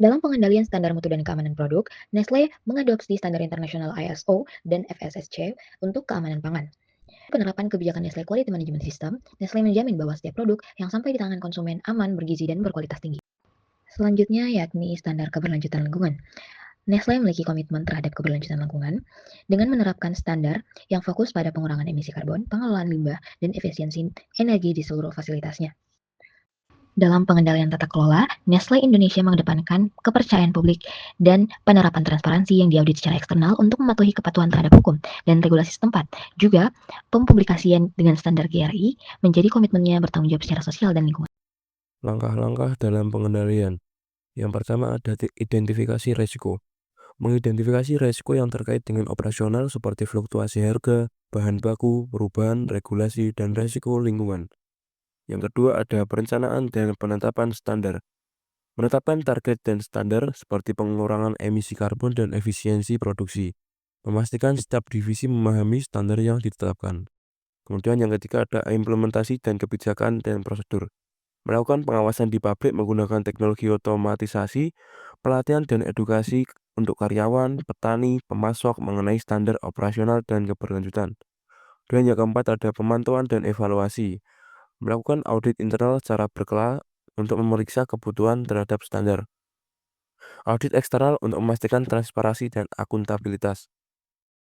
Dalam pengendalian standar mutu dan keamanan produk, Nestle mengadopsi standar internasional ISO dan FSSC untuk keamanan pangan. Penerapan kebijakan Nestle Quality Management System, Nestle menjamin bahwa setiap produk yang sampai di tangan konsumen aman, bergizi, dan berkualitas tinggi. Selanjutnya yakni standar keberlanjutan lingkungan. Nestle memiliki komitmen terhadap keberlanjutan lingkungan dengan menerapkan standar yang fokus pada pengurangan emisi karbon, pengelolaan limbah, dan efisiensi energi di seluruh fasilitasnya. Dalam pengendalian tata kelola, Nestle Indonesia mengedepankan kepercayaan publik dan penerapan transparansi yang diaudit secara eksternal untuk mematuhi kepatuhan terhadap hukum dan regulasi setempat. Juga, pempublikasian dengan standar GRI menjadi komitmennya bertanggung jawab secara sosial dan lingkungan. Langkah-langkah dalam pengendalian. Yang pertama ada identifikasi resiko. Mengidentifikasi resiko yang terkait dengan operasional seperti fluktuasi harga, bahan baku, perubahan, regulasi, dan resiko lingkungan. Yang kedua ada perencanaan dan penetapan standar. Menetapkan target dan standar seperti pengurangan emisi karbon dan efisiensi produksi. Memastikan setiap divisi memahami standar yang ditetapkan. Kemudian yang ketiga ada implementasi dan kebijakan dan prosedur. Melakukan pengawasan di pabrik menggunakan teknologi otomatisasi, pelatihan dan edukasi untuk karyawan, petani, pemasok mengenai standar operasional dan keberlanjutan. Dan yang keempat ada pemantauan dan evaluasi. Melakukan audit internal secara berkala untuk memeriksa kebutuhan terhadap standar. Audit eksternal untuk memastikan transparansi dan akuntabilitas.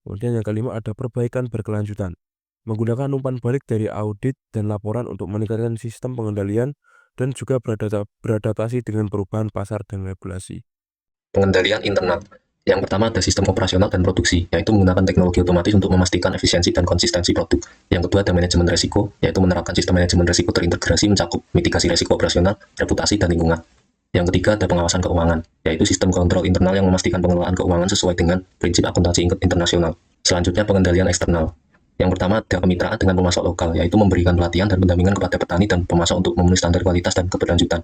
Kemudian yang kelima ada perbaikan berkelanjutan. Menggunakan umpan balik dari audit dan laporan untuk meningkatkan sistem pengendalian dan juga beradaptasi dengan perubahan pasar dan regulasi. Pengendalian internal. Yang pertama ada sistem operasional dan produksi, yaitu menggunakan teknologi otomatis untuk memastikan efisiensi dan konsistensi produk. Yang kedua ada manajemen resiko, yaitu menerapkan sistem manajemen resiko terintegrasi mencakup mitigasi resiko operasional, reputasi, dan lingkungan. Yang ketiga ada pengawasan keuangan, yaitu sistem kontrol internal yang memastikan pengelolaan keuangan sesuai dengan prinsip akuntansi internasional. Selanjutnya pengendalian eksternal. Yang pertama ada kemitraan dengan pemasok lokal, yaitu memberikan pelatihan dan pendampingan kepada petani dan pemasok untuk memenuhi standar kualitas dan keberlanjutan.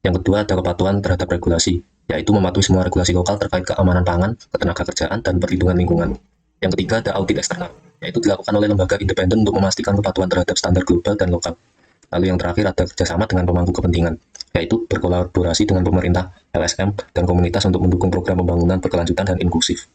Yang kedua ada kepatuhan terhadap regulasi, yaitu mematuhi semua regulasi lokal terkait keamanan pangan, ketenagakerjaan, dan perlindungan lingkungan. Yang ketiga ada audit eksternal, yaitu dilakukan oleh lembaga independen untuk memastikan kepatuhan terhadap standar global dan lokal. Lalu yang terakhir ada kerjasama dengan pemangku kepentingan, yaitu berkolaborasi dengan pemerintah, LSM, dan komunitas untuk mendukung program pembangunan berkelanjutan dan inklusif.